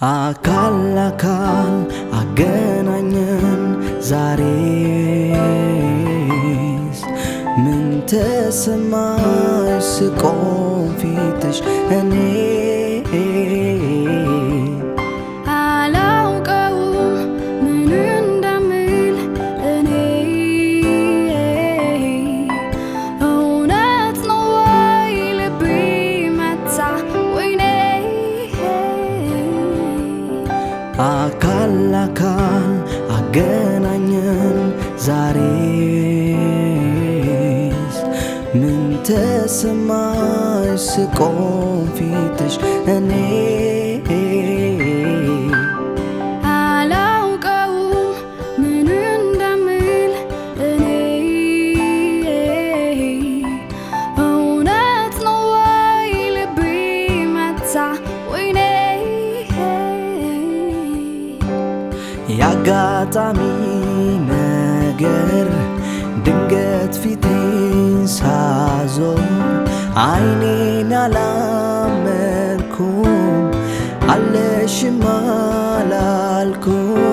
አካል ለአካል አገናኘን ዛሬስ ምን ተሰማሽ ስቆም ፊትሽ እኔ አላውቀውም ምን እንደምል እኔ እውነት ነው ወይ ልቤ መታ ወይኔ አካል ለአካል አገናኘን ዛሬስ ምን ተሰማሽ ስቆም ፊትሽ እኔ አላውቀውም ምን እንደምል እኔ እውነት ነው ወይ ልቤ መታ ወይኔ ያጋጣሚ ነገር ድንገት ፊቴን ሳዞር አይኔን አላመንኩም አለሽም አላልኩም